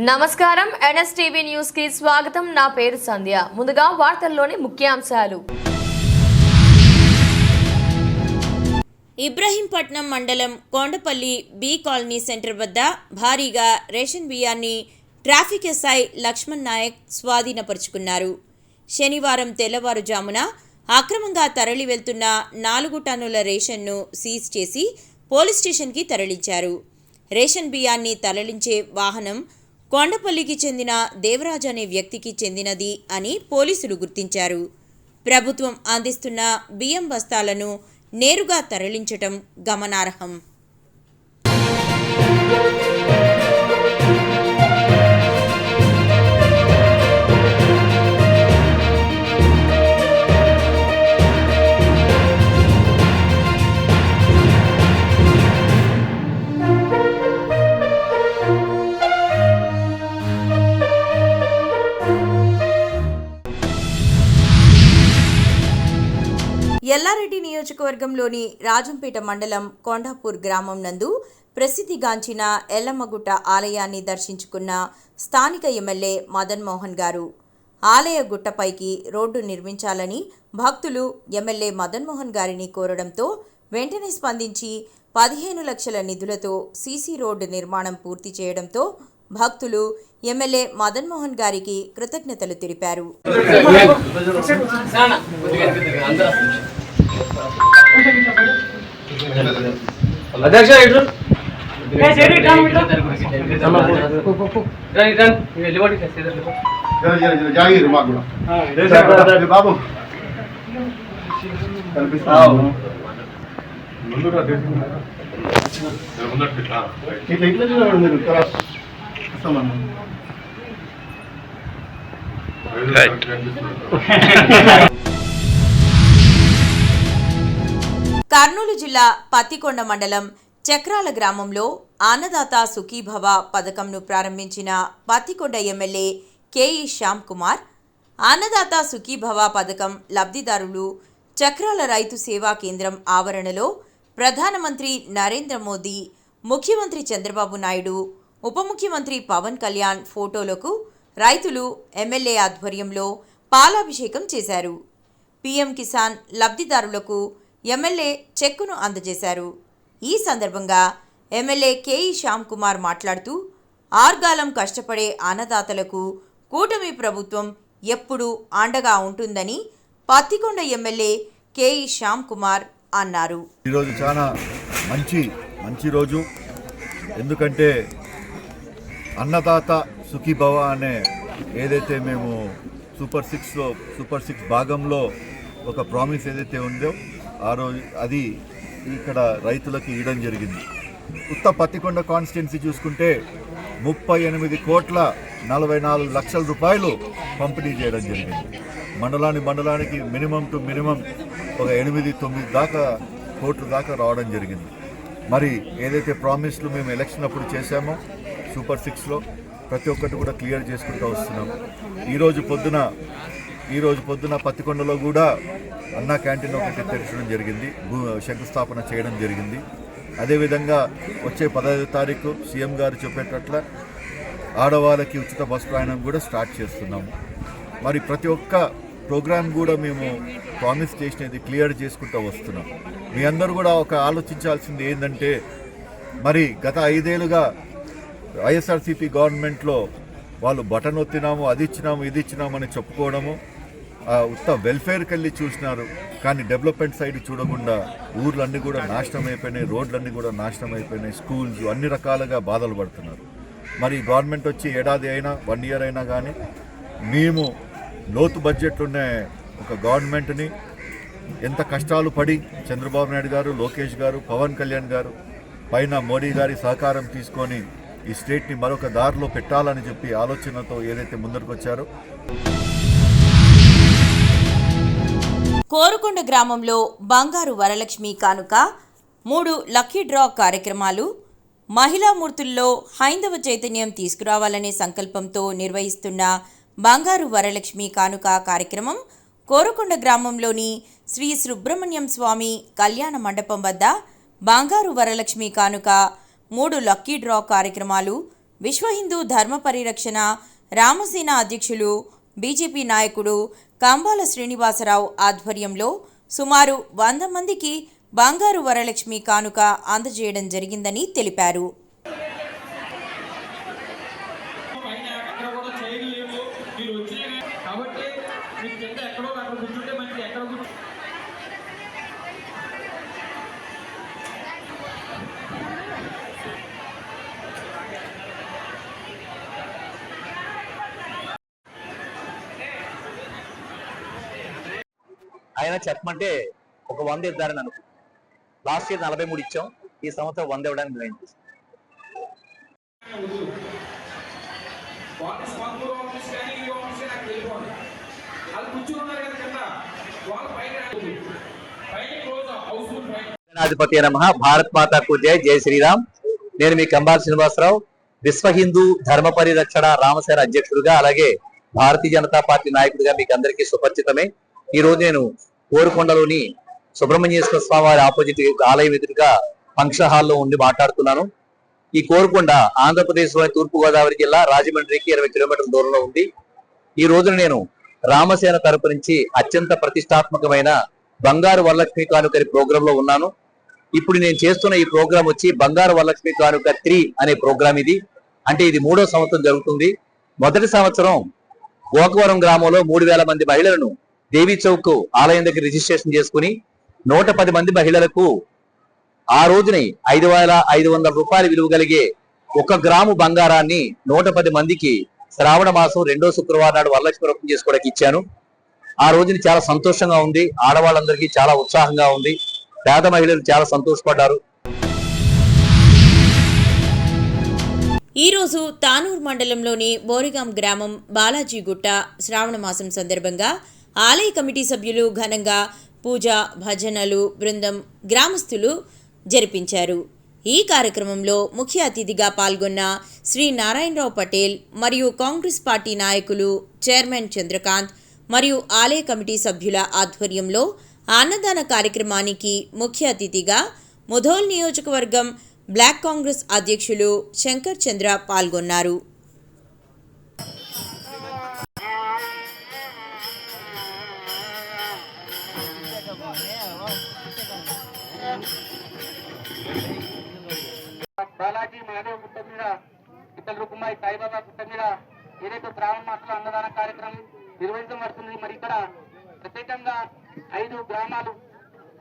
నమస్కారం NSTV news కి స్వాగతం. నా పేరు సంధ్య. ముందుగా వార్తల్లోని ముఖ్యాంశాలు. ఇబ్రహీంపట్నం మండలం కొండపల్లి బి కాలనీ సెంటర్ వద్ద భారీగా రేషన్ బియ్యాన్ని ట్రాఫిక్ ఎస్ఐ లక్ష్మణ్ నాయక్ స్వాధీనపరుచుకున్నారు. శనివారం తెల్లవారుజామున అక్రమంగా తరలి వెళ్తున్న 4 టన్నుల రేషన్ను సీజ్ చేసి పోలీస్ స్టేషన్కి తరలించారు. రేషన్ బియ్యాన్ని తరలించే వాహనం కొండపల్లికి చెందిన దేవరాజ్ అనే వ్యక్తికి చెందినది అని పోలీసులు గుర్తించారు. ప్రభుత్వం అందిస్తున్న బియ్యం బస్తాలను నేరుగా తరలించటం గమనార్హం. ఎల్లారెడ్డి నియోజకవర్గంలోని రాజంపేట మండలం కొండాపూర్ గ్రామం నందు ప్రసిద్ధిగాంచిన ఎల్లమ్మగుట్ట ఆలయాన్ని దర్శించుకున్న స్థానిక ఎమ్మెల్యే మదన్ మోహన్ గారు ఆలయ గుట్టపైకి రోడ్డు నిర్మించాలని భక్తులు ఎమ్మెల్యే మదన్ మోహన్ గారిని కోరడంతో వెంటనే స్పందించి 15 లక్షల నిధులతో సీసీ రోడ్డు నిర్మాణం పూర్తి చేయడంతో భక్తులు ఎమ్మెల్యే మదన్ మోహన్ గారికి కృతజ్ఞతలు తెలిపారు. కర్నూలు జిల్లా పత్తికొండ మండలం చక్రాల గ్రామంలో అన్నదాత సుఖీభవ పథకంను ప్రారంభించిన పత్తికొండ ఎమ్మెల్యే కేఈ శ్యామ్ కుమార్ అన్నదాత సుఖీభవ పథకం లబ్ధిదారులు చక్రాల రైతు సేవా కేంద్రం ఆవరణలో ప్రధానమంత్రి నరేంద్ర మోదీ, ముఖ్యమంత్రి చంద్రబాబు నాయుడు, ఉప ముఖ్యమంత్రి పవన్ కళ్యాణ్ ఫోటోలకు రైతులు ఎమ్మెల్యే ఆధ్వర్యంలో పాలాభిషేకం చేశారు. పీఎం కిసాన్ లబ్ధిదారులకు ఎమ్మెల్యే చెక్కును అందజేశారు. ఈ సందర్భంగా ఎమ్మెల్యే కేఈ శ్యామ్ కుమార్ మాట్లాడుతూ ఆర్గాలం కష్టపడే అన్నదాతలకు కూటమి ప్రభుత్వం ఎప్పుడూ అండగా ఉంటుందని పత్తికొండ ఎమ్మెల్యే కేఈ శ్యామ్ కుమార్ అన్నారు. ఈరోజు చాలా మంచి రోజు. ఎందుకంటే అన్నదాత సుఖీభవ అనే ఏదైతే మేము సూపర్ సిక్స్ భాగంలో ఒక ప్రామిస్ ఏదైతే ఉందో ఆ రోజు అది ఇక్కడ రైతులకు ఇవ్వడం జరిగింది. ఉత్త పత్తికొండ కాన్స్టిట్యున్సీ చూసుకుంటే 38,44,00,000 రూపాయలు పంపిణీ చేయడం జరిగింది. మండలానికి మినిమం ఒక 8-9 దాకా కోట్ల దాకా రావడం జరిగింది. మరి ఏదైతే ప్రామిస్లు మేము ఎలక్షన్ అప్పుడు చేశామో సూపర్ 6లో ప్రతి ఒక్కటి కూడా క్లియర్ చేసుకుంటూ వస్తున్నాం. ఈరోజు పొద్దున పత్తికొండలో కూడా అన్నా క్యాంటీన్ ఒకటి తెరచడం జరిగింది, శంకుస్థాపన చేయడం జరిగింది. అదేవిధంగా వచ్చే 15వ తారీఖు సీఎం గారు చెప్పేటట్ల ఆడవాళ్ళకి ఉచిత బస్ ప్రయాణం కూడా స్టార్ట్ చేస్తున్నాము. మరి ప్రతి ఒక్క ప్రోగ్రాం కూడా మేము ప్రామిస్ చేసినది క్లియర్ చేసుకుంటూ వస్తున్నాం. మీ అందరూ కూడా ఒక ఆలోచించాల్సింది ఏంటంటే, మరి గత 5 ఏళ్ళుగా వైఎస్ఆర్సీపీ గవర్నమెంట్లో వాళ్ళు బటన్ ఒత్తినాము, అది ఇచ్చినాము ఇది ఇచ్చినామని చెప్పుకోవడము, ఉత్త వెల్ఫేర్కి వెళ్ళి చూసినారు. కానీ డెవలప్మెంట్ సైడ్ చూడకుండా ఊర్లన్నీ కూడా నాశనం అయిపోయినాయి, రోడ్లన్నీ కూడా నాశనం అయిపోయినాయి, స్కూల్స్ అన్ని రకాలుగా బాధలు పడుతున్నారు. మరి గవర్నమెంట్ వచ్చి ఏడాది అయినా 1 ఇయర్ అయినా కానీ మేము లోతు బడ్జెట్లు ఉన్న ఒక గవర్నమెంట్ని ఎంత కష్టాలు పడి చంద్రబాబు నాయుడు గారు, లోకేష్ గారు, పవన్ కళ్యాణ్ గారు పైన మోడీ గారి సహకారం తీసుకొని ఈ స్టేట్ని మరొక దారిలో పెట్టాలని చెప్పి ఆలోచనతో ఏదైతే ముందరకు వచ్చారో. కోరుకొండ గ్రామంలో బంగారు వరలక్ష్మి కానుక, 3 లక్కీ డ్రా కార్యక్రమాలు, మహిళా మూర్తుల్లో హైందవ చైతన్యం తీసుకురావాలనే సంకల్పంతో నిర్వహిస్తున్న బంగారు వరలక్ష్మి కానుక కార్యక్రమం కోరుకొండ గ్రామంలోని శ్రీ సుబ్రహ్మణ్యం స్వామి కళ్యాణ మండపం వద్ద బంగారు వరలక్ష్మి కానుక, 3 లక్కీ డ్రా కార్యక్రమాలు విశ్వ హిందూ ధర్మ పరిరక్షణ రామసేన అధ్యక్షులు బీజేపీ నాయకుడు కంబాల శ్రీనివాసరావు ఆధ్వర్యంలో సుమారు 100 మందికి బంగారు వరలక్ష్మి కానుక అందజేయడం జరిగిందని తెలిపారు. ఆయన చెప్పమంటే ఒక 100 ఇద్దారని అనుకో. లాస్ట్ ఇయర్ 43 ఇచ్చాం, ఈ సంవత్సరం 100 ఇవ్వడానికి ప్లాన్ చేస్తాం. అధిపతి నమః. భారత్ మాతాకు జై. జై శ్రీరామ్. నేను మీ కంబాల శ్రీనివాసరావు, విశ్వ హిందూ ధర్మ పరిరక్షణ రామసేన అధ్యక్షుడిగా, అలాగే భారతీయ జనతా పార్టీ నాయకుడిగా మీకు అందరికీ సుపరిచితమే. ఈ రోజు నేను కోరుకొండలోని సుబ్రహ్మణ్యేశ్వర స్వామి వారి ఆపోజిట్ ఆలయం ఎదురుగా ఫంక్షన్ హాల్లో ఉండి మాట్లాడుతున్నాను. ఈ కోరుకొండ ఆంధ్రప్రదేశ్లోని తూర్పుగోదావరి జిల్లా రాజమండ్రికి 20 కిలోమీటర్ల దూరంలో ఉంది. ఈ రోజున నేను రామసేన తరపు నుంచి అత్యంత ప్రతిష్టాత్మకమైన బంగారు వరలక్ష్మి కానుక ప్రోగ్రామ్ లో ఉన్నాను. ఇప్పుడు నేను చేస్తున్న ఈ ప్రోగ్రాం వచ్చి బంగారు వరలక్ష్మి కానుక 3 అనే ప్రోగ్రాం. ఇది అంటే ఇది 3వ సంవత్సరం జరుగుతుంది. మొదటి సంవత్సరం గోకవరం గ్రామంలో 3000 మంది మహిళలను దేవీ చౌక్ ఆలయం దగ్గర రిజిస్ట్రేషన్ చేసుకుని 110 మంది మహిళలకు ఆ రోజుని 5500 రూపాయలు విలువ కలిగే 1 గ్రాము బంగారాన్ని 110 మందికి శ్రావణ మాసం 2వ శుక్రవారం నాడు వరలక్ష్మి వ్రతం చేసుకోవడానికి ఇచ్చాను. ఆ రోజుని చాలా సంతోషంగా ఉంది. ఆడవాళ్ళందరికీ చాలా ఉత్సాహంగా ఉంది. పేద మహిళలు చాలా సంతోషపడ్డారు. ఈరోజు తానూరు మండలంలోని బోరిగాం గ్రామం బాలాజీగుట్ట శ్రావణ మాసం సందర్భంగా ఆలయ కమిటీ సభ్యులు ఘనంగా పూజ, భజనలు బృందం గ్రామస్తులు జరిపించారు. ఈ కార్యక్రమంలో ముఖ్య అతిథిగా పాల్గొన్న శ్రీ నారాయణరావు పటేల్ మరియు కాంగ్రెస్ పార్టీ నాయకులు, చైర్మన్ చంద్రకాంత్ మరియు ఆలయ కమిటీ సభ్యుల ఆధ్వర్యంలో అన్నదాన కార్యక్రమానికి ముఖ్య అతిథిగా ముధోల్ నియోజకవర్గం బ్లాక్ కాంగ్రెస్ అధ్యక్షులు శంకర్ చంద్ర పాల్గొన్నారు. బాలాజీ మహాదేవ్ గుట్ట మీద, ఇతల రుకుమాయి సాయిబాబా గుట్ట మీద ఏదైతే శ్రావణ మాసంలో అన్నదాన కార్యక్రమం నిర్వహించబడుతుంది. మరి ఇక్కడ ప్రత్యేకంగా 5 గ్రామాలు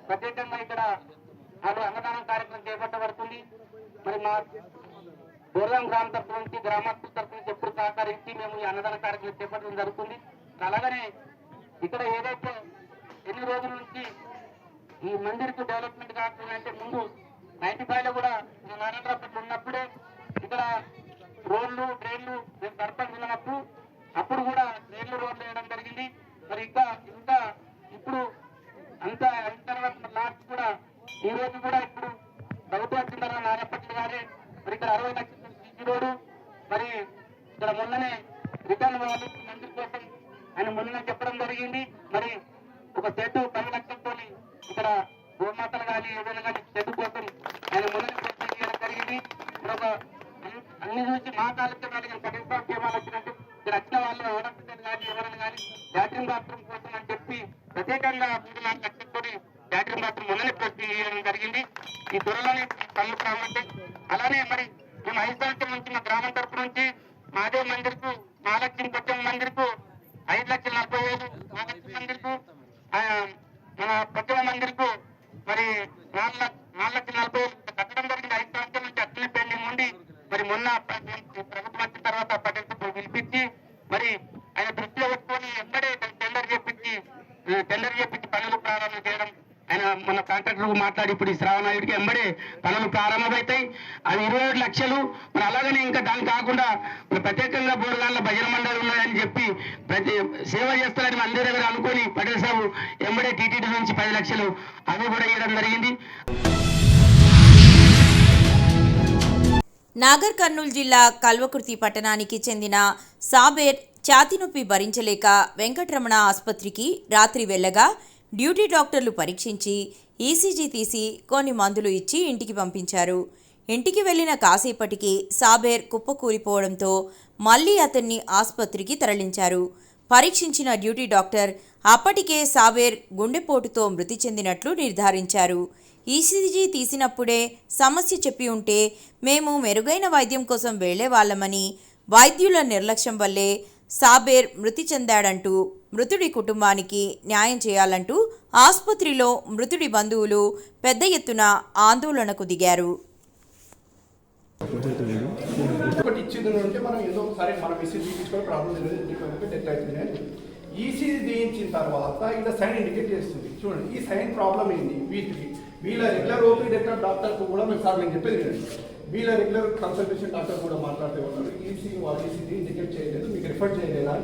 ప్రత్యేకంగా ఇక్కడ వాళ్ళు అన్నదానం కార్యక్రమం చేపట్టబడుతుంది. మరి మా బోర్గాం గ్రామ తరఫు నుంచి, గ్రామస్తుల తరఫు నుంచి ఎప్పుడు సహకరించి మేము ఈ అన్నదాన కార్యక్రమం చేపట్టడం జరుగుతుంది. అలాగనే ఇక్కడ ఏదైతే ఎన్ని రోజుల నుంచి ఈ మందిర్కు డెవలప్మెంట్ కావాలంటే ముందు 95లో కూడా నారాయణరావు ఉన్నప్పుడే ఇక్కడ రోడ్లు, డ్రైన్లు మేము సర్పంచ్ ఉన్నప్పుడు అప్పుడు కూడా డ్రైన్లు, రోడ్లు వేయడం జరిగింది. మరి ఇంకా ఇప్పుడు అంతా అయిన తర్వాత లాస్ట్ కూడా ఈ రోజు కూడా ఇప్పుడు ప్రభుత్వ కింద నారాయణపట్ల గారే మరి ఇక్కడ 60 లక్షల సీసీ రోడ్డు, మరి ఇక్కడ మొన్ననే రిటర్న్ వాళ్ళు మందిర్ కోసం ఆయన మొన్ననే చెప్పడం జరిగింది. మరి ఒక చెట్టు 10 లక్షలతో ఇక్కడ గోమాతలు కానీ ఏదైనా కానీ చెట్టు కోసం ఆయన మొన్ననే చేయడం జరిగింది. ఒక అన్ని చూసి మా కార్యక్రమాలు పటిస్తాం క్షేమాలు వచ్చినట్టు ఇక్కడ వచ్చిన వాళ్ళు ఆడపిల్లలు కానీ ఎవరైనా కానీ లాట్రిన్ బాత్రూమ్ కోసం అని చెప్పి ప్రత్యేకంగా 3-4 లక్షలతో లాట్రిన్ బాత్రూమ్ మొన్ననే చేయడం జరిగింది. ఈ త్వరలోనే పనులు కావాలంటే అలానే మరి మేము 5 సంవత్సరం నుంచి మా గ్రామం తరపు నుంచి మాదేవ్ మందిర్కు, మహాలక్ష్మి పచ్చమ్మ మందిర్కు 5,40,000, మహాలక్ష్మి మందిర్కు, మన పచ్చమ్మ మందిర్కు మరి 4,40,000 కట్టడం జరిగింది. 5 సంవత్సరాల నుంచి అట్లనే పెండింగ్ ఉండి మరి మొన్న ప్రభుత్వం వచ్చిన తర్వాత పటేల్ పిలిపించి మరి ఆయన దృష్టిలో పెట్టుకొని ఎక్కడే టెండర్ చేపించి పనులు ప్రారంభం చేయడం, ఆయన మన కాంట్రాక్టర్ మాట్లాడి ఇప్పుడు ఈ శ్రావణాయుడికి ఎంబడే పనులు ప్రారంభమవుతాయి. అది 27 లక్షలు. మరి అలాగనే ఇంకా దాని కాకుండా ప్రత్యేకంగా బోర్గాన్ల భజన మండలి ఉన్నాయని చెప్పి ప్రతి సేవ చేస్తారని అందరి దగ్గర అనుకొని పటేల్ సాబు ఎంబడే టీటీడీ నుంచి 10 లక్షలు అవి కూడా ఇవ్వడం జరిగింది. నాగర్ కర్నూలు జిల్లా కల్వకుర్తి పట్టణానికి చెందిన సాబేర్ ఛాతీనొప్పి భరించలేక వెంకటరమణ ఆసుపత్రికి రాత్రి వెళ్ళగా డ్యూటీ డాక్టర్లు పరీక్షించి ఈసీజీ తీసి కొన్ని మందులు ఇచ్చి ఇంటికి పంపించారు. ఇంటికి వెళ్లిన కాసేపటికి సాబేర్ కుప్పకూలిపోవడంతో మళ్లీ అతన్ని ఆసుపత్రికి తరలించారు. పరీక్షించిన డ్యూటీ డాక్టర్ అప్పటికే సాబేర్ గుండెపోటుతో మృతి చెందినట్లు నిర్ధారించారు. ఈసీజీ తీసినప్పుడే సమస్య చెప్పి ఉంటే మేము మెరుగైన వైద్యం కోసం వెళ్లేవాళ్లమని, వైద్యుల నిర్లక్ష్యం వల్లే సాబేర్ మృతి చెందాడంటూ మృతుడి కుటుంబానికి న్యాయం చేయాలంటూ ఆసుపత్రిలో మృతుడి బంధువులు పెద్ద ఎత్తున ఆందోళనకు దిగారు. ఒకటి ఇచ్చింది అంటే మనం ఏదో సరే మనం ఈసీజీ తీయించుకొని ప్రాబ్లం లేదు డెత్ అవుతుంది. ఈసీజీ తీయించిన తర్వాత ఇక్కడ సైన్ ఇండికేట్ చేస్తుంది. చూడండి ఈ సైన్ ప్రాబ్లం ఏంటి వీళ్ళ రెగ్యులర్ ఓపీ డాక్టర్తో కూడా మేము సార్ నేను చెప్పేది కదండి, వీళ్ళ రెగ్యులర్ కన్సల్టేషన్ డాక్టర్ కూడా మాట్లాడుతూ ఉన్నారు. ఈసీజీ ఇండికేట్ చేయలేదు, మీకు రిఫర్ చేయలేదా?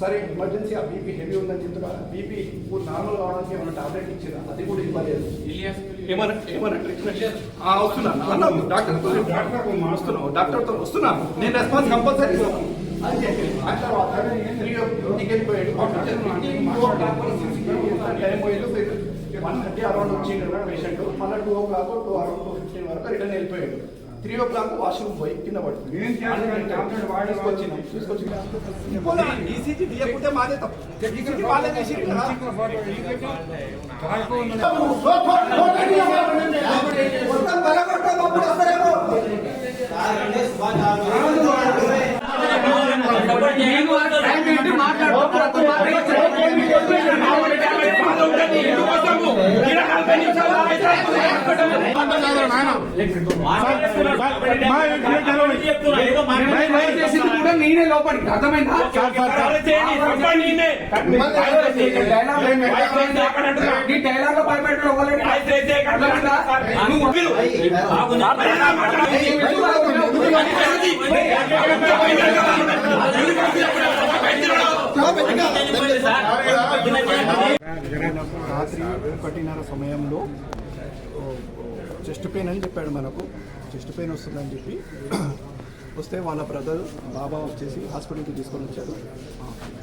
సరే ఎమర్జెన్సీ ఆ బీపీ హెవీ ఉందని చెప్తున్నారు. బీపీ ఇప్పుడు నార్మల్ కావడానికి ఏమైనా టాబ్లెట్ ఇచ్చిందా? అది కూడా ఇవ్వలేదు. ఏమన్నా ట్రీట్మెంట్ వస్తున్నాను డాక్టర్తో వస్తున్నాను నేను రెస్పాన్స్ కంపల్సరీ అని చెప్పి ఆ తర్వాత ఇంటికి వెళ్ళిపోయాడు. టైం పోయాడు 1:30 అరౌండ్ వచ్చిండు పేషెంట్. మళ్ళీ 2 o'clock 2:15 వరకు రిటర్న్ వెళ్ళిపోయాడు. 3 o'clock వాష్రూమ్ పోయి కింద పడుతుంది. ఈసీజీ తీయకుంటే మాదే తప్పు. ఈసీజీ వాళ్ళే చేసి నేనే లోపలికి అర్థమైందా? డైలాగ్ లో భయపెట్టడం రాత్రి 1:30 సమయంలో చెస్ట్ పెయిన్ అని చెప్పాడు. మనకు చెస్ట్ పెయిన్ వస్తుందని చెప్పి వస్తే వాళ్ళ బ్రదర్ బాబా వచ్చేసి హాస్పిటల్కి తీసుకొని వచ్చారు.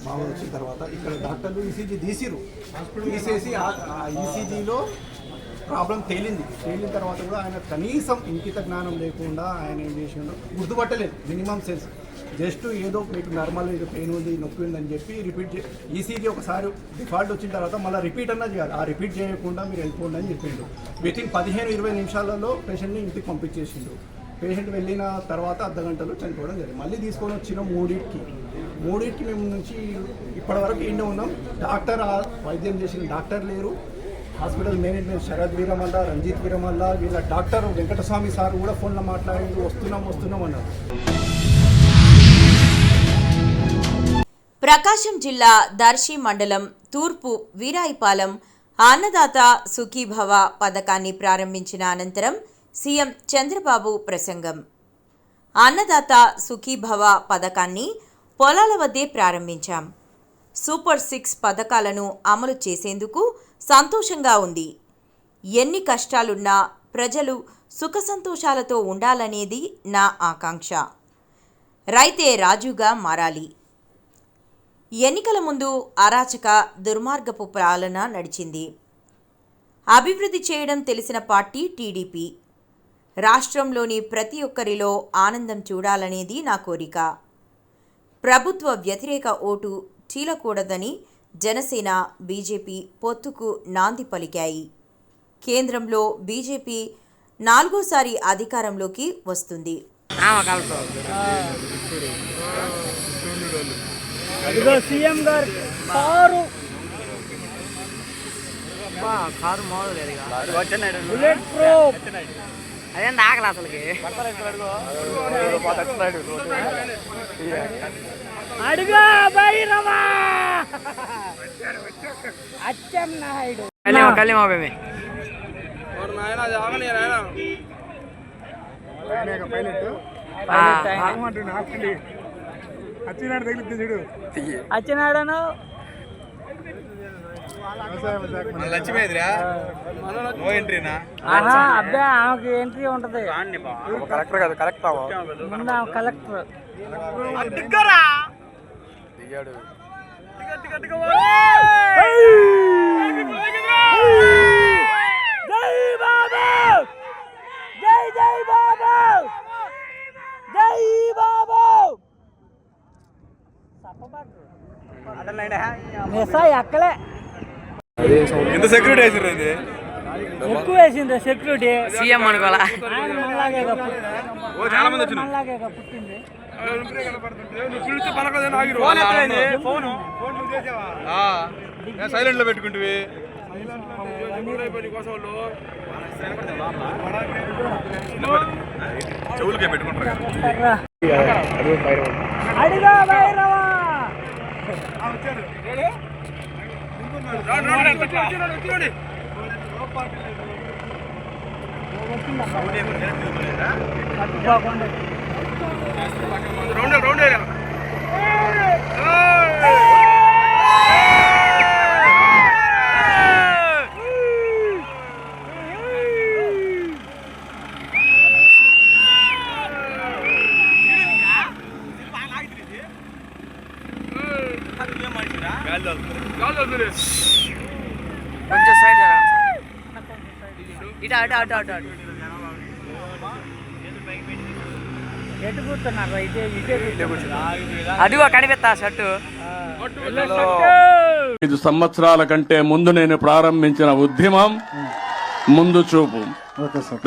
బాబా వచ్చిన తర్వాత ఇక్కడ డాక్టర్లు ఈసీజీ తీసేసి ఆ ఈసీజీలో ప్రాబ్లం తేలిన తర్వాత కూడా ఆయన కనీసం ఇంకిత జ్ఞానం లేకుండా ఆయన ఏం చేసిండు, గుర్తుపట్టలేదు. మినిమం సెన్స్ జస్ట్ ఏదో మీకు నార్మల్ ఏదో పెయిన్ ఉంది నొప్పి ఉందని చెప్పి రిపీట్ ఈసీజీ ఒకసారి డిఫాల్ట్ వచ్చిన తర్వాత మళ్ళీ రిపీట్ అన్నది కాదు, ఆ రిపీట్ చేయకుండా మీరు వెళ్ళిపోండి అని చెప్పిండు. వితిన్ 15-20 నిమిషాలలో పేషెంట్ని ఇంటికి పంపించేసిండు. పేషెంట్ వెళ్ళిన తర్వాత అర్ధగంటలో చనిపోవడం జరిగింది. మళ్ళీ తీసుకొని వచ్చిన 3కి మేము నుంచి ఇప్పటివరకు ఇండే ఉన్నాం. డాక్టర్ వైద్యం చేసిన డాక్టర్ లేరు. హాస్పిటల్ మేనేజ్మెంట్ శరద్ వీరమల్ల, రంజిత్ వీరమల్ల, వీళ్ళ డాక్టర్ వెంకటస్వామి సార్ కూడా ఫోన్లో మాట్లాడి వస్తున్నాం అన్నారు. ప్రకాశం జిల్లా దర్శి మండలం తూర్పు వీరాయిపాలెం అన్నదాత సుఖీభవ పథకాన్ని ప్రారంభించిన అనంతరం సీఎం చంద్రబాబు ప్రసంగం. అన్నదాత సుఖీభవ పథకాన్ని పొలాల వద్దే ప్రారంభించాం. సూపర్ 6 పథకాలను అమలు చేసేందుకు సంతోషంగా ఉంది. ఎన్ని కష్టాలున్నా ప్రజలు సుఖ సంతోషాలతో ఉండాలనేది నా ఆకాంక్ష. రైతే రాజుగా మారాలి. ఎన్నికల ముందు అరాచక దుర్మార్గపు పాలన నడిచింది. అభివృద్ధి చేయడం తెలిసిన పార్టీ టీడీపీ. రాష్ట్రంలోని ప్రతి ఒక్కరిలో ఆనందం చూడాలనేది నా కోరిక. ప్రభుత్వ వ్యతిరేక ఓటు చీలకూడదని జనసేన, బీజేపీ పొత్తుకు నాంది పలికాయి. కేంద్రంలో బీజేపీ 4వ సారి అధికారంలోకి వస్తుంది. అదిగో సీఎం గారు కారు బుల్లెట్ ప్రూఫ్ అదేం ఆకలి అసలుకి అడుగు భైరవా అచ్చం నాయుడు కలిమా బేమే వచ్చినాడను అబ్బా ఆమెకి ఎంట్రీ ఉంటది. కలెక్టర్ కదా, కలెక్టర్ ముందు ఆమె కలెక్టర్ జై బాబా, జై జై బాబా. సాయి అక్కలే ఎంత సెక్యూరిటీ వేసారు ఇది ఎక్కువ వేసింది సెక్యూరిటీ. సీఎం అనుకోవాలా? ఆయన మనలాగే ఓ చాలా మంది వచ్చినారు. మనలాగే పుట్టింది. సైలెంట్ లో పెట్టుకుంటే చెవులకే పెట్టుకుంటారు. అడిగా భైరవా. కొంచెం సైడ్ ఇటు అటు అటు అటు అటు ఎటు కూర్చున్నారు? ఇదే అదిగో కనిపిస్తా షర్టు. 5 సంవత్సరాల కంటే ముందు నేను ప్రారంభించిన ఉద్యమం ముందు చూపు.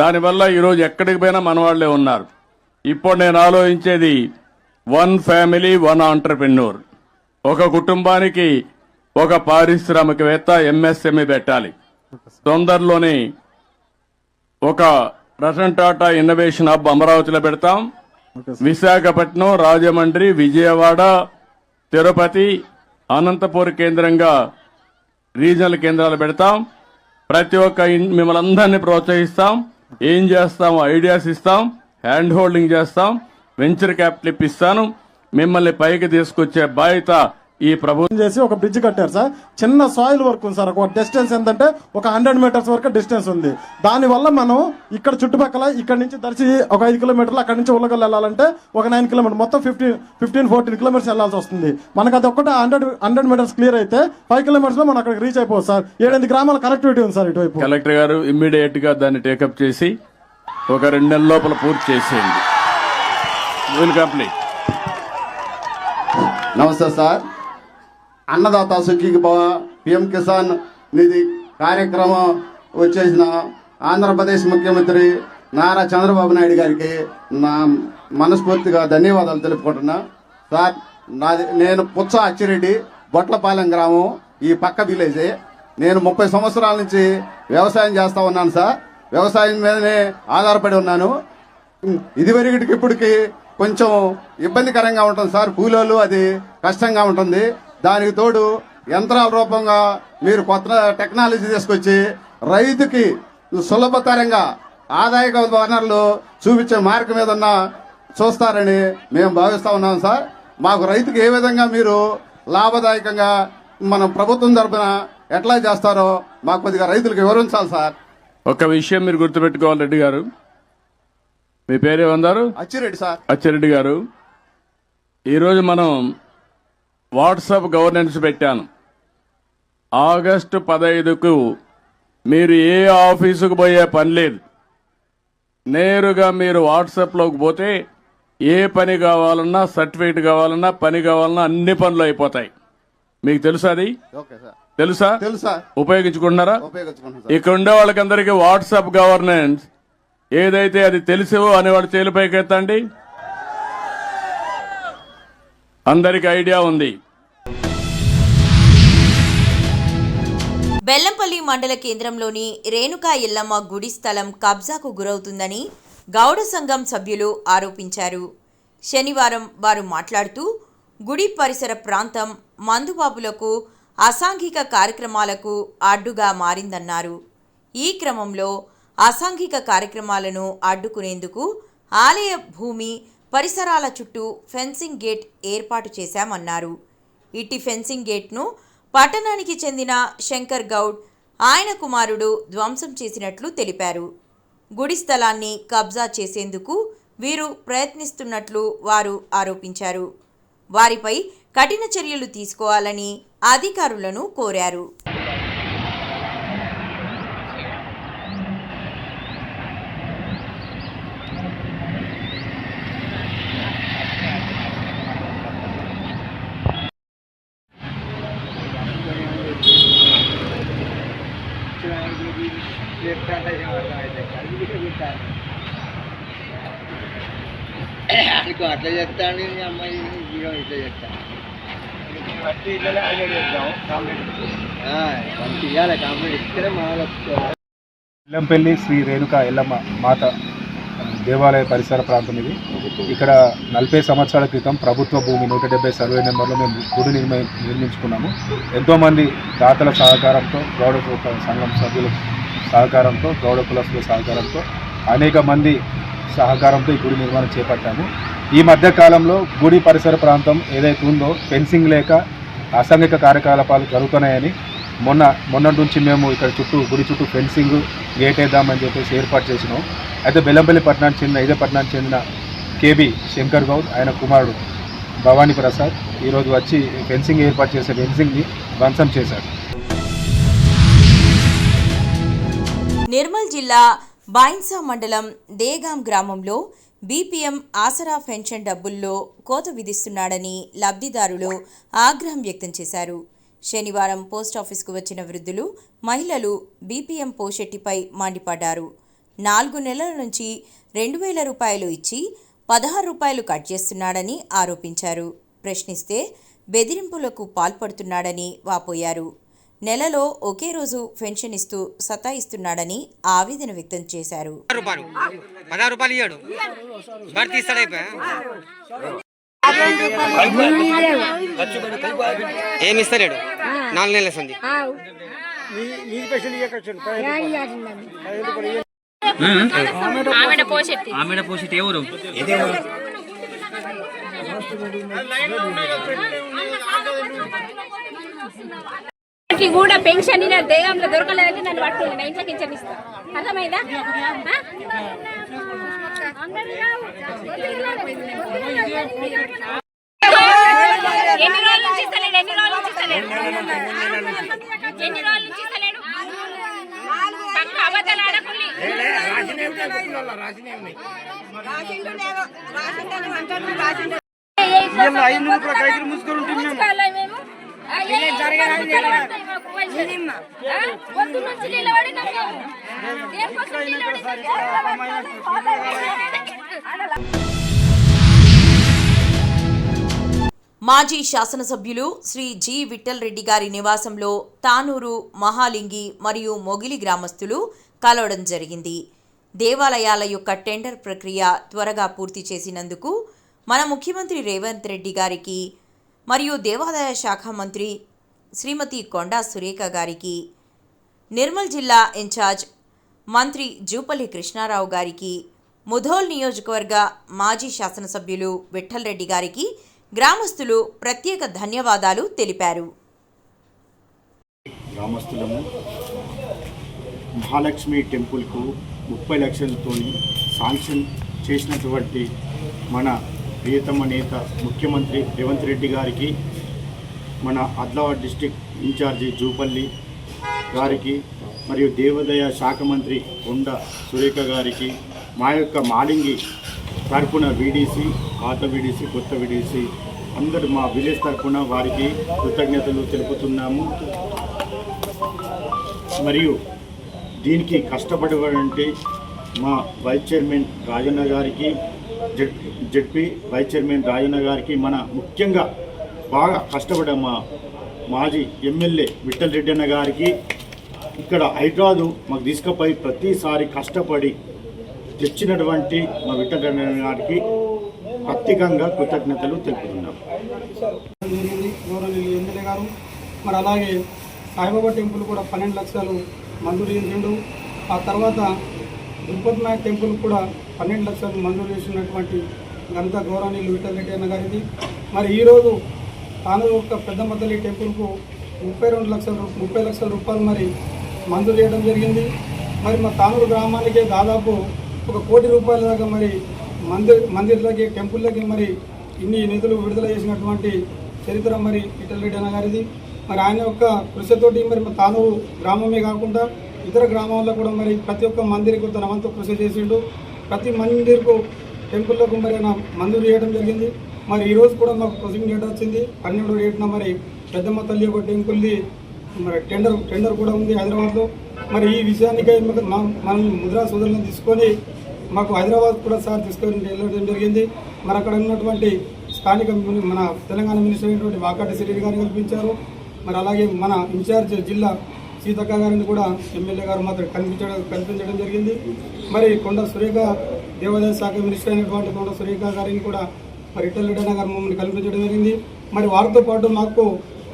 దానివల్ల ఈరోజు ఎక్కడికి పోయినా మన వాళ్లే ఉన్నారు. ఇప్పుడు నేను ఆలోచించేది 1 ఫ్యామిలీ 1 ఆంటర్ప్రెన్యూర్. ఒక కుటుంబానికి ఒక పారిశ్రామికవేత్త ఎంఎస్ఎంఈ పెట్టాలి. తొందరలోనే ఒక రతన్ టాటా ఇన్నోవేషన్ హబ్ అమరావతిలో పెడతాం. విశాఖపట్నం, రాజమండ్రి, విజయవాడ, తిరుపతి, అనంతపూర్ కేంద్రంగా రీజనల్ కేంద్రాలు పెడతాం. ప్రతి ఒక్క మిమ్మల్ని అందరినీ ప్రోత్సహిస్తాం. ఏం చేస్తాం, ఐడియాస్ ఇస్తాం, హ్యాండ్ హోల్డింగ్ చేస్తాం, వెంచర్ క్యాపిటల్ ఇప్పిస్తాను. మిమ్మల్ని పైకి తీసుకొచ్చే బాధ్యత ఈ ప్రభుత్వం చేసి ఒక బ్రిడ్జ్ కట్టారు సార్. చిన్న సాయిల్ వర్క్ ఉంది సార్. ఒక డిస్టెన్స్ ఏంటంటే ఒక 100 మీటర్స్ వరకు డిస్టెన్స్ ఉంది. దానివల్ల మనం ఇక్కడ చుట్టుపక్కల ఇక్కడ నుంచి దర్శి ఒక 5 కిలోమీటర్లు, అక్కడ నుంచి ఉల్లగల్ వెళ్ళాలంటే ఒక 9 కిలోమీటర్, మొత్తం 15-14 కిలోమీటర్స్ వెళ్ళాల్సి వస్తుంది. మనకు అది ఒక్కటే 100 మీటర్స్ క్లియర్ అయితే 5 కిలోమీటర్స్ లో మనం అక్కడికి రీచ్ అయిపోవచ్చు సార్. 7 గ్రామాల కనెక్టివిటీ ఉంది సార్ ఇటువైపు. కలెక్టర్ గారు ఇమ్మీడియట్ గా దాన్ని టేకప్ చేసి ఒక 2 నెలల లోపల పూర్తి చేసేయండి. Will complete. నమస్తే సార్. అన్నదాత సుఖీకి భవ పిఎం కిసాన్ నిధి కార్యక్రమం వచ్చేసిన ఆంధ్రప్రదేశ్ ముఖ్యమంత్రి నారా చంద్రబాబు నాయుడు గారికి నా మనస్ఫూర్తిగా ధన్యవాదాలు తెలుపుకుంటున్నా. సార్, నేను పుచ్చ అచ్చిరెడ్డి, బొట్లపాలెం గ్రామం, ఈ పక్క విలేజే. నేను 30 సంవత్సరాల నుంచి వ్యవసాయం చేస్తా ఉన్నాను సార్. వ్యవసాయం మీదనే ఆధారపడి ఉన్నాను. ఇదివరకటికి ఇప్పటికి కొంచెం ఇబ్బందికరంగా ఉంటుంది సార్. కూలీలు అది కష్టంగా ఉంటుంది. దానికి తోడు యంత్రాల రూపంగా మీరు కొత్త టెక్నాలజీ తీసుకొచ్చి రైతుకి సులభతరంగా ఆదాయక వనరులు చూపించే మార్గం మీద చూస్తారని మేము భావిస్తా ఉన్నాం సార్. మాకు రైతుకి ఏ విధంగా మీరు లాభదాయకంగా మనం ప్రభుత్వం తరఫున ఎట్లా చేస్తారో మాకు కొద్దిగా రైతులకు వివరించాలి సార్. ఒక విషయం మీరు గుర్తుపెట్టుకోవాలి రెడ్డి గారు. మీ పేరేమన్నారు? అచ్చిరెడ్డి సార్. అచ్చిరెడ్డి గారు, ఈరోజు మనం వాట్సాప్ గవర్నెన్స్ పెట్టాను. ఆగస్టు 15కు మీరు ఏ ఆఫీసుకు పోయే పని లేదు. నేరుగా మీరు వాట్సాప్లోకి పోతే ఏ పని కావాలన్నా, సర్టిఫికేట్ కావాలన్నా, పని కావాలన్నా అన్ని పనులు అయిపోతాయి. మీకు తెలుసా? అది తెలుసా? తెలుసా? ఉపయోగించుకుంటున్నారా? ఉపయోగించుకుంటున్నాం. ఇక్కడ ఉండే వాళ్ళకందరికీ వాట్సాప్ గవర్నెన్స్ ఏదైతే అది తెలుసో అనేవాడు చేలిపైకి ఎత్తండి. అందరికి ఐడియా ఉంది. బెల్లంపల్లి మండల కేంద్రంలోని రేణుకా ఎల్లమ్మ గుడి స్థలం కబ్జాకు గురవుతుందని గౌడ సంఘం సభ్యులు ఆరోపించారు. శనివారం వారు మాట్లాడుతూ గుడి పరిసర ప్రాంతం మందుబాబులకు అసాంఘిక కార్యక్రమాలకు అడ్డుగా మారిందన్నారు. ఈ క్రమంలో అసాంఘిక కార్యక్రమాలను అడ్డుకునేందుకు ఆలయ భూమి పరిసరాల చుట్టూ ఫెన్సింగ్ గేట్ ఏర్పాటు చేశామన్నారు. ఇట్టి ఫెన్సింగ్ గేట్ను పట్టణానికి చెందిన శంకర్ గౌడ్, ఆయన కుమారుడు ధ్వంసం చేసినట్లు తెలిపారు. గుడి స్థలాన్ని కబ్జా చేసేందుకు వీరు ప్రయత్నిస్తున్నట్లు వారు ఆరోపించారు. వారిపై కఠిన చర్యలు తీసుకోవాలని అధికారులను కోరారు. అట్లా చెప్తాను అమ్మాయి ఇట్లా చెప్తాను ఇవ్వాలి కాంప్లీట్ ఇస్తేనే మామూలు. ఎల్లంపల్లి శ్రీ రేణుక ఎల్లమ్మ మాత దేవాలయ పరిసర ప్రాంతం ఇది. ఇక్కడ 40 సంవత్సరాల క్రితం ప్రభుత్వ భూమి 170 సర్వే నెంబర్లో మేము గుడి నిర్మించుకున్నాము. ఎంతోమంది దాతల సహకారంతో, గౌడ సంఘం సభ్యుల సహకారంతో, గౌడ కులస్తుల సహకారంతో, అనేక మంది సహకారంతో ఈ గుడి నిర్మాణం చేపట్టాము. ఈ మధ్య కాలంలో గుడి పరిసర ప్రాంతం ఏదైతే ఉందో ఫెన్సింగ్ లేక అసాంఘిక కార్యకలాపాలు జరుగుతున్నాయని మొన్నటి నుంచి మేము ఇక్కడ గుడి చుట్టూ ఫెన్సింగ్ గేట్ వేద్దామని చెప్పేసి ఏర్పాటు చేసినాం. అయితే బెల్లంపల్లి పట్టణానికి చెందిన ఇదే పట్టణానికి చెందిన కేబి శంకర్ గౌడ్ ఆయన కుమారుడు భవానీ ప్రసాద్ ఈరోజు వచ్చి ఫెన్సింగ్ ఏర్పాటు చేసే ఫెన్సింగ్ని ధ్వంసం చేశారు. నిర్మల్ జిల్లా బైన్సా మండలం దేగాం గ్రామంలో బీపీఎం ఆసరా పెన్షన్ డబ్బుల్లో కోత విధిస్తున్నాడని లబ్ధిదారులు ఆగ్రహం వ్యక్తం చేశారు. శనివారం పోస్టాఫీస్కు వచ్చిన వృద్ధులు, మహిళలు బీపీఎం పోషెట్టిపై మండిపడ్డారు. 4 నెలల నుంచి 2,000 రూపాయలు ఇచ్చి 16 రూపాయలు కట్ చేస్తున్నాడని ఆరోపించారు. ప్రశ్నిస్తే బెదిరింపులకు పాల్పడుతున్నాడని వాపోయారు. నెలలో ఒకే రోజు పెన్షన్ ఇస్తూ సతాయిస్తున్నాడని ఆవేదన వ్యక్తం చేశారు. 16 రూపాయలు ఇయ్యాడు, భర్తీ ఏమి ఇస్తలేడు. 4 నెలల సంది ఆమెడ పోషెట్టి ఎవరు కూడా పెన్షన్ దేగంలో దొరకలేదంటే నన్ను పట్టుకుంది నా ఇంట్లో కించన్ ఇస్తా. అర్థమైందా? ఎన్ని రోజుల నుంచి ఇస్తలేడు? పక్క అబద్ధాలు ఆడకుండా మాజీ శాసనసభ్యులు శ్రీ జి విఠల్ రెడ్డి గారి నివాసంలో తానూరు, మహాలింగి మరియు మొగిలి గ్రామస్తులు కలవడం జరిగింది. దేవాలయాల యొక్క టెండర్ ప్రక్రియ త్వరగా పూర్తి చేసినందుకు మన ముఖ్యమంత్రి రేవంత్ రెడ్డి గారికి మరియు దేవాదాయ శాఖ మంత్రి శ్రీమతి కొండా సురేఖ గారికి, నిర్మల్ జిల్లా ఇన్ఛార్జ్ మంత్రి జూపల్లి కృష్ణారావు గారికి, ముధోల్ నియోజకవర్గ మాజీ శాసనసభ్యులు విఠల్ రెడ్డి గారికి గ్రామస్తులు ప్రత్యేక ధన్యవాదాలు తెలిపారు. గ్రామస్తులము మహాలక్ష్మి టెంపుల్కు 30 లక్షలతో శాంక్షన్ చేసినటువంటి మన ప్రియతమ నేత ముఖ్యమంత్రి రేవంత్ రెడ్డి గారికి, మన ఆదిలాబాద్ డిస్టిక్ ఇన్ఛార్జి జూపల్లి గారికి మరియు దేవాదాయ శాఖ మంత్రి కొండా సురేఖ గారికి, మా యొక్క మాలింగి తరపున వీడీసీ, పాత వీడీసీ, కొత్త వీడీసీ అందరూ మా విలేజ్ తరపున వారికి కృతజ్ఞతలు తెలుపుతున్నాము. మరియు దీనికి కష్టపడేవాడంటే మా వైస్ చైర్మన్ రాజన్న గారికి, జెడ్పీ వైస్ చైర్మన్ రాజన్న గారికి, మన ముఖ్యంగా బాగా కష్టపడ్డ మా మాజీ ఎమ్మెల్యే విఠల్ రెడ్డి అన్న గారికి, ఇక్కడ హైదరాబాదు మాకు తీసుకుపోయి ప్రతిసారి కష్టపడి తెచ్చినటువంటి మా విఠల్ రెడ్డి అన్న గారికి ప్రత్యేకంగా కృతజ్ఞతలు తెలుపుతున్నాం. గౌరవనీయులు ఎమ్మెల్యే గారు మరి అలాగే సాయిబాబా టెంపుల్ కూడా 12 లక్షలు మంజూరు చేసిండు. ఆ తర్వాత దుర్పతి నాయక్ టెంపుల్ కూడా 12 లక్షలు మంజూరు చేసినటువంటి ఘనత గౌరవనీయులు విఠల్ రెడ్డి అన్న గారికి. మరి ఈరోజు తాను యొక్క పెద్దమ్మ తల్లి టెంపుల్కు 30 లక్షల రూపాయలు మరి మంజూరు చేయడం జరిగింది. మరి మా తానూరు గ్రామానికి దాదాపు 1 కోటి రూపాయల దాకా మరి మందిర్లకి, టెంపుల్లకి మరి ఇన్ని నిధులు విడుదల చేసినటువంటి చరిత్ర మరి విఠల్ రెడ్డి అన్న గారిది. మరి ఆయన యొక్క కృషితోటి మరి మా తానూరు గ్రామమే కాకుండా ఇతర గ్రామాల్లో కూడా మరి ప్రతి ఒక్క మందిరికి తన వంతు కృషి చేసిండు. ప్రతి మందిర్కు, టెంపుల్లకు మరి ఆయన మంజూరు చేయడం జరిగింది. మరి ఈరోజు కూడా మాకు ప్రొసీడింగ్ డేట్ వచ్చింది. 12వ డేట్న మరి పెద్దమ్మ తల్లి యొక్క టెంపుల్ది మరి టెండర్ కూడా ఉంది హైదరాబాద్లో. మరి ఈ విషయానికై మనం ముద్రా సోదరులను తీసుకొని మాకు హైదరాబాద్ కూడా సార్ తీసుకొని వెళ్ళడం జరిగింది. మరి అక్కడ ఉన్నటువంటి స్థానిక మన తెలంగాణ మినిస్టర్ అయినటువంటి వాకాటి శ్రీరెడ్డి గారిని కల్పించారు. మరి అలాగే మన ఇన్ఛార్జ్ జిల్లా సీతక్క గారిని కూడా ఎమ్మెల్యే గారు మాత్రం కల్పించడం జరిగింది. మరి కొండ సురేఖ దేవాదాయ శాఖ మినిస్టర్ అయినటువంటి కొండ సురేఖ గారిని కూడా మరి ఇటల్రెడ్డి గారు మమ్మల్ని కల్పించడం జరిగింది. మరి వారితో పాటు మాకు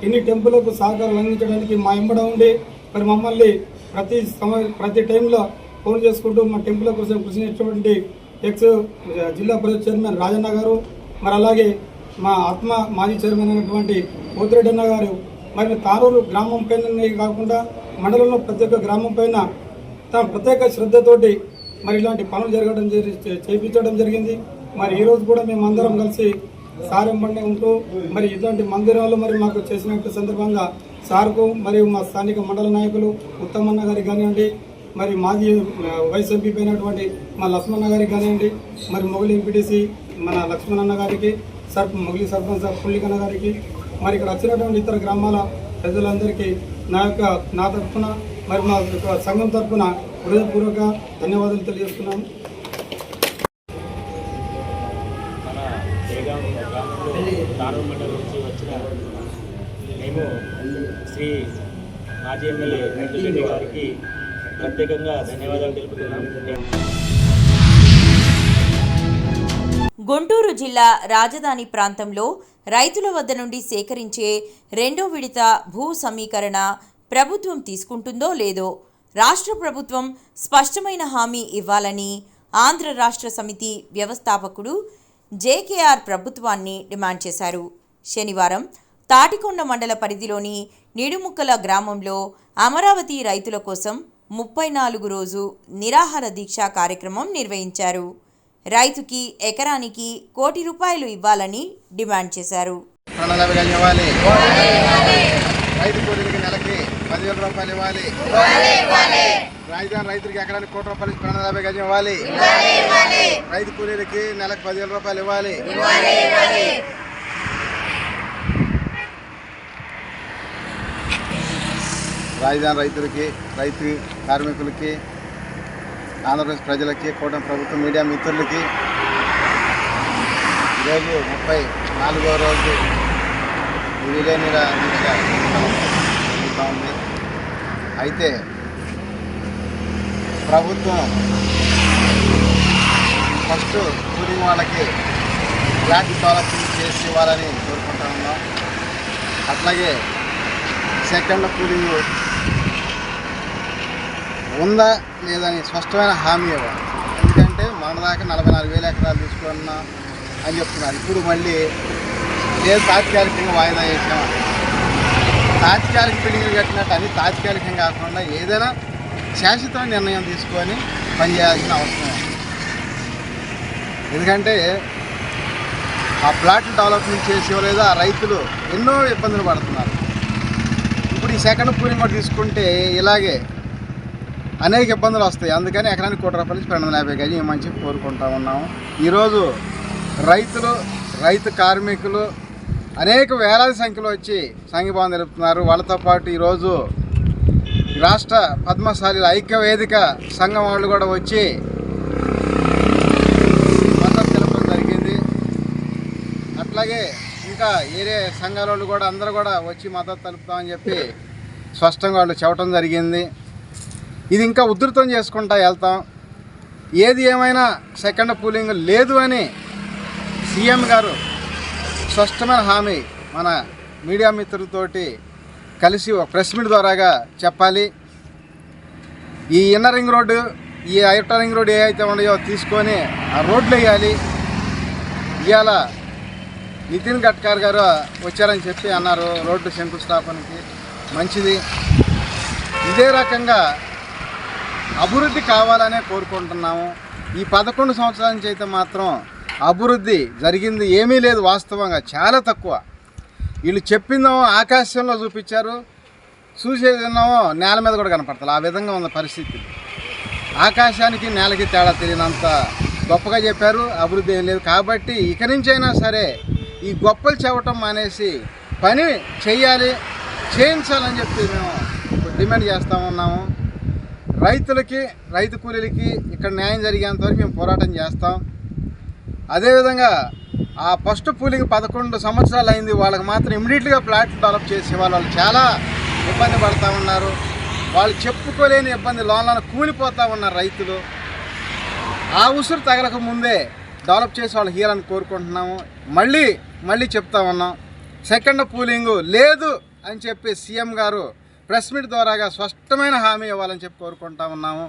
ఇన్ని టెంపుల్కు సహకారం అందించడానికి మా ఎంబడ ఉండి మరి మమ్మల్ని ప్రతి టైంలో ఫోన్ చేసుకుంటూ మా టెంపుల్ కోసం కృషి చేసినటువంటి జిల్లా పరిషత్ చైర్మన్ రాజన్న గారు, మరి అలాగే మా ఆత్మ మాజీ చైర్మన్ అయినటువంటి పోతిరెడ్డి అన్న గారు, మరి తారూరు గ్రామం పైన కాకుండా మండలంలో ప్రతి ఒక్క గ్రామం పైన తన ప్రత్యేక శ్రద్ధతోటి మరి ఇలాంటి పనులు చేయించడం జరిగింది. మరి ఈరోజు కూడా మేమందరం కలిసి సార్ వెంబడి ఉంటూ మరి ఇలాంటి మందిరాలు మరి మాకు చేసినట్టు సందర్భంగా సార్కు మరియు మా స్థానిక మండల నాయకులు ఉత్తమన్న గారికి కానివ్వండి, మరి మాజీ వైస్ ఎంపీ అయినటువంటి మా లక్ష్మణ గారికి కానివ్వండి, మరి మొగలి ఎంపీటీసీ మన లక్ష్మణన్న గారికి, మొగలి సర్పంచ్ పుల్లికన్న గారికి, మరి ఇక్కడ వచ్చినటువంటి ఇతర గ్రామాల ప్రజలందరికీ నా తరఫున మరి మా సంఘం తరఫున హృదయపూర్వక ధన్యవాదాలు తెలియజేస్తున్నాము. తారూరు మండలం నుంచి వచ్చిన మేము శ్రీ మాజీ ఎమ్మెల్యే వెంకటరెడ్డి గారికి ప్రత్యేకంగా ధన్యవాదాలు తెలుపుతున్నాం. గుంటూరు జిల్లా రాజధాని ప్రాంతంలో రైతుల వద్ద నుండి సేకరించే రెండో విడత భూ సమీకరణ ప్రభుత్వం తీసుకుంటుందో లేదో రాష్ట్ర ప్రభుత్వం స్పష్టమైన హామీ ఇవ్వాలని ఆంధ్ర రాష్ట్ర సమితి వ్యవస్థాపకుడు జేకేఆర్ ప్రభుత్వాన్ని డిమాండ్ చేశారు. శనివారం తాటికొండ మండల పరిధిలోని నిడుముక్కల గ్రామంలో అమరావతి రైతుల కోసం 34 రోజు నిరాహార దీక్ష కార్యక్రమం నిర్వహించారు. రైతుకి ఎకరానికి ₹1 కోటి ఇవ్వాలని డిమాండ్ చేశారు. రైతు కూలీలకి నెలకి ₹10,000 ఇవ్వాలి. రాజధాని రైతులకి ఎకరానికి ₹1 కోటి ప్రణాళిక గజం ఇవ్వాలి. రైతు కూలీలకి నెలకు ₹10,000 ఇవ్వాలి. రాజధాని రైతులకి, రైతు కార్మికులకి, ఆంధ్రప్రదేశ్ ప్రజలకి, కూటమి ప్రభుత్వం మీడియా మిత్రులకి ఈరోజు 34వ రోజు విలేనిరా దీక్ష జరుగుతూ ఉంది. అయితే ప్రభుత్వం ఫస్ట్ కూలింగ్ వాళ్ళకి ఫ్లాట్ డెవలప్మెంట్ చేసి ఇవ్వాలని కోరుకుంటా ఉన్నాం. అట్లాగే సెకండ్ కూలింగ్ ఉందా లేదని స్పష్టమైన హామీ ఇవ్వాలి. ఎందుకంటే మన దాకా 44,000 ఎకరాలు తీసుకున్నా అని చెప్తున్నారు. ఇప్పుడు మళ్ళీ లేదు తాత్కాలికంగా వాయిదా వేసాం. తాత్కాలిక బిల్డింగ్లు కట్టినట్టు అది తాత్కాలికంగా కాకుండా ఏదైనా శాశ్వతమైన నిర్ణయం తీసుకొని పనిచేయాల్సిన అవసరం ఉంది. ఎందుకంటే ఆ ప్లాట్లు డెవలప్మెంట్ చేసి ఇవ్వలేదు, ఆ రైతులు ఎన్నో ఇబ్బందులు పడుతున్నారు. ఇప్పుడు ఈ సెకండ్ కూలింగ్ కూడా తీసుకుంటే ఇలాగే అనేక ఇబ్బందులు వస్తాయి. అందుకని ఎకరానికి ₹1 కోటి ప్రణాళిక గజం ఇవ్వమని కోరుకుంటా ఉన్నాము. ఈరోజు రైతులు, రైతు కార్మికులు అనేక వేలాది సంఖ్యలో వచ్చి సంఘీభావం తెలుపుతున్నారు. వాళ్ళతో పాటు ఈరోజు రాష్ట్ర పద్మశాలీల ఐక్య వేదిక సంఘం వాళ్ళు కూడా వచ్చి మద్దతు తెలపడం జరిగింది. అట్లాగే ఇంకా ఏరే సంఘాల వాళ్ళు కూడా అందరూ కూడా వచ్చి మద్దతు తెలుపుతామని చెప్పి స్పష్టంగా వాళ్ళు చెప్పడం జరిగింది. ఇది ఇంకా ఉధృతం చేసుకుంటా వెళ్తాం. ఏది ఏమైనా సెకండ్ పూలింగ్ లేదు అని సీఎం గారు స్పష్టమైన హామీ మన మీడియా మిత్రులతోటి కలిసి ఒక ప్రెస్ మీట్ ద్వారాగా చెప్పాలి. ఈ ఇన్నర్ రింగ్ రోడ్డు, ఈ అవుటర్ రింగ్ రోడ్డు ఏవైతే ఉన్నాయో తీసుకొని ఆ రోడ్లు వేయాలి. ఇవాళ నితిన్ గడ్కరీ గారు వచ్చారని చెప్పి అన్నారు రోడ్డు శంకుస్థాపనకి. మంచిది. ఇదే రకంగా అభివృద్ధి కావాలనే కోరుకుంటున్నాము. ఈ 11 సంవత్సరాల నుంచి అయితే మాత్రం అభివృద్ధి జరిగింది ఏమీ లేదు. వాస్తవంగా చాలా తక్కువ. వీళ్ళు చెప్పిందేమో ఆకాశంలో చూపించారు, చూసేదేమో నేల మీద కూడా కనపడతారు. ఆ విధంగా ఉన్న పరిస్థితి. ఆకాశానికి నేలకి తేడా తెలియనంత గొప్పగా చెప్పారు. అభివృద్ధి ఏం లేదు. కాబట్టి ఇక నుంచైనా సరే ఈ గొప్పలు చెప్పటం మానేసి పని చేయాలి, చేయించాలని చెప్పి మేము డిమాండ్ చేస్తూ ఉన్నాము. రైతులకి, రైతు కూలీలకి ఇక్కడ న్యాయం జరిగేంత వరకు మేము పోరాటం చేస్తాం. అదేవిధంగా ఆ ఫస్ట్ పూలింగ్ 11 సంవత్సరాలు అయింది, వాళ్ళకి మాత్రం ఇమ్మీడియట్గా ప్లాట్లు డెవలప్ చేసే వాళ్ళు చాలా ఇబ్బంది పడుతూ ఉన్నారు. వాళ్ళు చెప్పుకోలేని ఇబ్బంది, లోన్లను కూలిపోతూ ఉన్నారు రైతులు. ఆ ఉసురు తగలక ముందే డెవలప్ చేసి వాళ్ళు హీయాలని కోరుకుంటున్నాము. మళ్ళీ చెప్తా ఉన్నాం, సెకండ్ పూలింగు లేదు అని చెప్పి సీఎం గారు ప్రెస్ మీట్ ద్వారాగా స్పష్టమైన హామీ ఇవ్వాలని చెప్పి కోరుకుంటా ఉన్నాము.